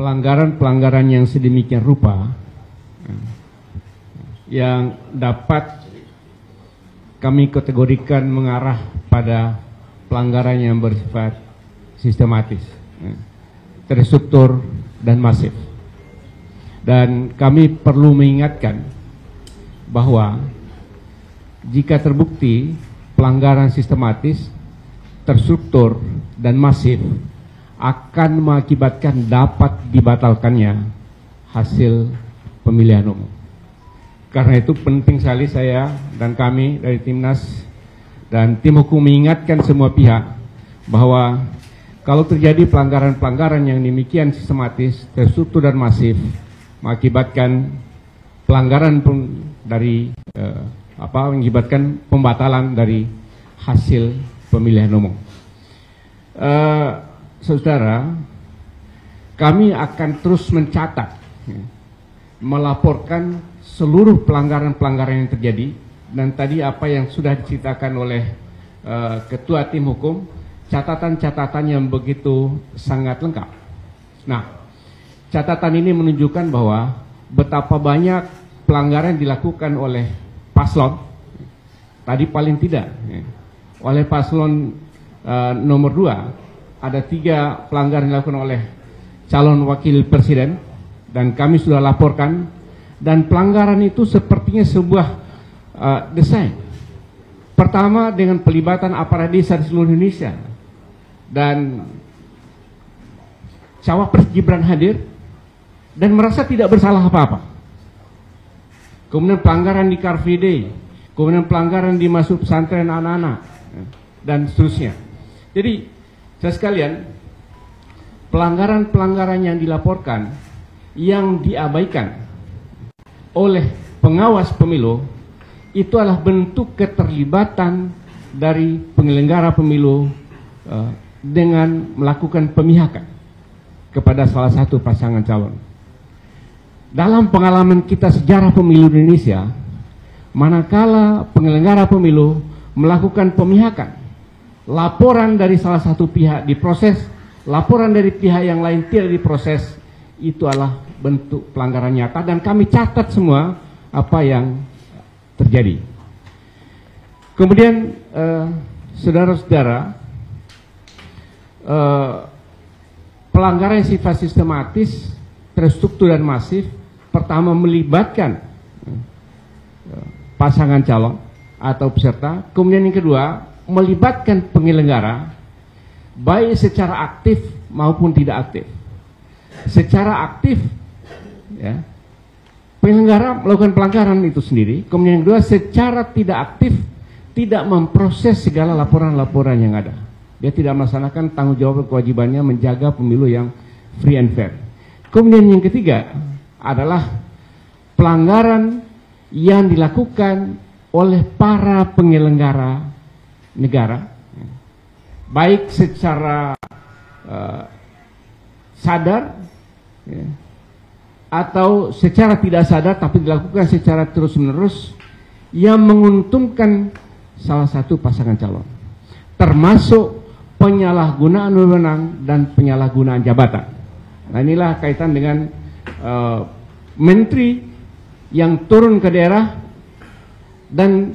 pelanggaran-pelanggaran yang sedemikian rupa yang dapat kami kategorikan mengarah pada pelanggaran yang bersifat sistematis, terstruktur, dan masif. Dan kami perlu mengingatkan bahwa jika terbukti pelanggaran sistematis, terstruktur, dan masif akan mengakibatkan dapat dibatalkannya hasil pemilihan umum. Karena itu penting sekali saya dan kami dari Timnas dan tim hukum mengingatkan semua pihak bahwa kalau terjadi pelanggaran-pelanggaran yang demikian sistematis, terstruktur, dan masif mengakibatkan pelanggaran dari mengakibatkan pembatalan dari hasil pemilihan umum. Saudara, kami akan terus mencatat, melaporkan seluruh pelanggaran-pelanggaran yang terjadi, dan tadi apa yang sudah diceritakan oleh Ketua Tim Hukum, catatan-catatan yang begitu sangat lengkap. Nah, catatan ini menunjukkan bahwa betapa banyak pelanggaran dilakukan oleh paslon, tadi paling tidak, oleh paslon nomor 2, ada 3 pelanggaran dilakukan oleh calon wakil presiden, dan kami sudah laporkan. Dan pelanggaran itu sepertinya sebuah desain. Pertama dengan pelibatan aparat desa di seluruh Indonesia. Dan Cawapres Gibran hadir dan merasa tidak bersalah apa-apa. Kemudian pelanggaran di Car Free Day, kemudian pelanggaran di masuk pesantren anak-anak, dan seterusnya. Jadi, saya sekalian, pelanggaran-pelanggaran yang dilaporkan, yang diabaikan oleh pengawas pemilu, itu adalah bentuk keterlibatan dari penyelenggara pemilu dengan melakukan pemihakan kepada salah satu pasangan calon. Dalam pengalaman kita sejarah pemilu di Indonesia, manakala penyelenggara pemilu melakukan pemihakan, laporan dari salah satu pihak diproses, laporan dari pihak yang lain tidak diproses, itu adalah bentuk pelanggaran nyata, dan kami catat semua apa yang terjadi. Kemudian saudara-saudara, pelanggaran yang sifat sistematis, terstruktur, dan masif, pertama melibatkan pasangan calon atau peserta, kemudian yang kedua melibatkan penyelenggara baik secara aktif maupun tidak aktif. Secara aktif, ya, penyelenggara melakukan pelanggaran itu sendiri. Kemudian yang kedua, secara tidak aktif, tidak memproses segala laporan-laporan yang ada. Dia tidak melaksanakan tanggung jawab kewajibannya menjaga pemilu yang free and fair. Kemudian yang ketiga adalah pelanggaran yang dilakukan oleh para penyelenggara negara, baik secara sadar, ya, atau secara tidak sadar tapi dilakukan secara terus-menerus yang menguntungkan salah satu pasangan calon, termasuk penyalahgunaan wewenang dan penyalahgunaan jabatan. Nah, inilah kaitan dengan menteri yang turun ke daerah dan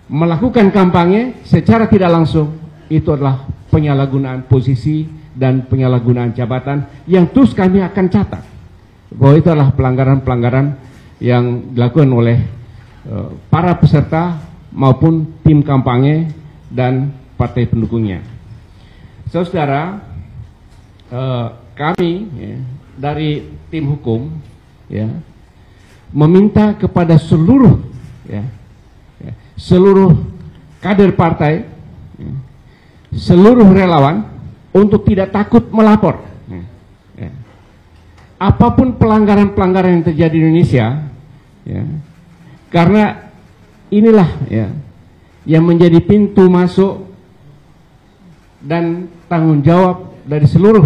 melakukan kampanye secara tidak langsung, itu adalah penyalahgunaan posisi dan penyalahgunaan jabatan yang terus kami akan catat bahwa itu adalah pelanggaran-pelanggaran yang dilakukan oleh para peserta maupun tim kampanye dan partai pendukungnya. Saudara, kami dari tim hukum meminta kepada seluruh seluruh kader partai, seluruh relawan untuk tidak takut melapor. Apapun pelanggaran-pelanggaran yang terjadi di Indonesia, karena inilah yang menjadi pintu masuk dan tanggung jawab dari seluruh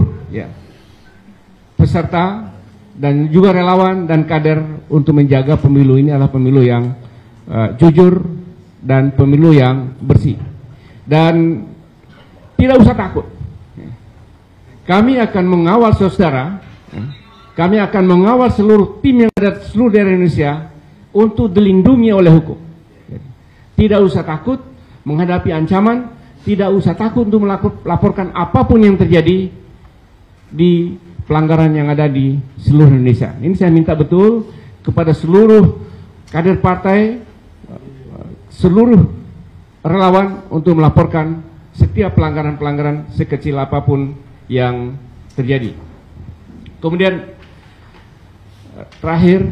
peserta dan juga relawan dan kader untuk menjaga pemilu ini adalah pemilu yang jujur dan pemilu yang bersih. Dan tidak usah takut. Kami akan mengawal saudara kami akan mengawal seluruh tim yang ada di seluruh daerah Indonesia untuk dilindungi oleh hukum. Tidak usah takut menghadapi ancaman, tidak usah takut untuk melaporkan apapun yang terjadi di pelanggaran yang ada di seluruh Indonesia. Ini saya minta betul kepada seluruh kader partai, seluruh relawan untuk melaporkan setiap pelanggaran-pelanggaran sekecil apapun yang terjadi. Kemudian terakhir,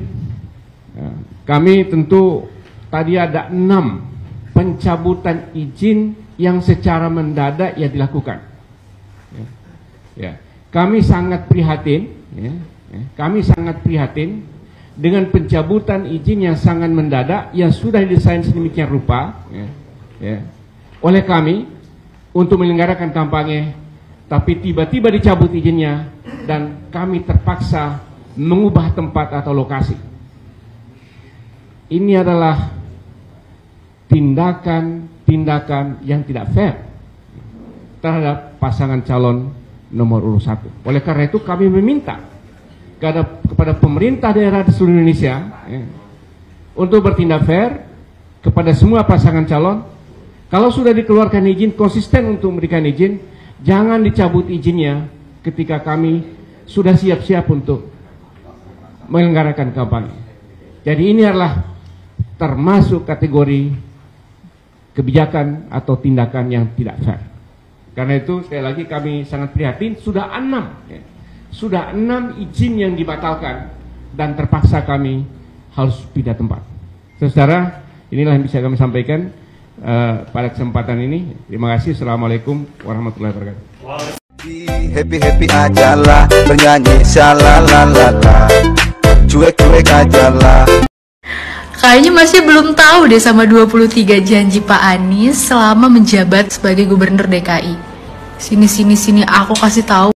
kami tentu tadi ada 6 pencabutan izin yang secara mendadak ya dilakukan. Kami sangat prihatin, kami sangat prihatin dengan pencabutan izin yang sangat mendadak yang sudah didesain sedemikian rupa oleh kami untuk menyelenggarakan kampanye, tapi tiba-tiba dicabut izinnya dan kami terpaksa mengubah tempat atau lokasi. Ini adalah tindakan yang tidak fair terhadap pasangan calon nomor urut 1. Oleh karena itu kami meminta kepada pemerintah daerah di seluruh Indonesia untuk bertindak fair kepada semua pasangan calon. Kalau sudah dikeluarkan izin, konsisten untuk memberikan izin, jangan dicabut izinnya ketika kami sudah siap-siap untuk menyelenggarakan kampanye. Jadi ini adalah termasuk kategori kebijakan atau tindakan yang tidak fair. Karena itu sekali lagi kami sangat prihatin, sudah 6 izin yang dibatalkan dan terpaksa kami harus pindah tempat. Saudara, inilah yang bisa kami sampaikan pada kesempatan ini. Terima kasih. Assalamualaikum warahmatullahi wabarakatuh. Happy aja lah, bernyanyi shalalalala, cuek aja lah. Kayaknya masih belum tahu deh sama 23 janji Pak Anies selama menjabat sebagai Gubernur DKI. Sini aku kasih tahu.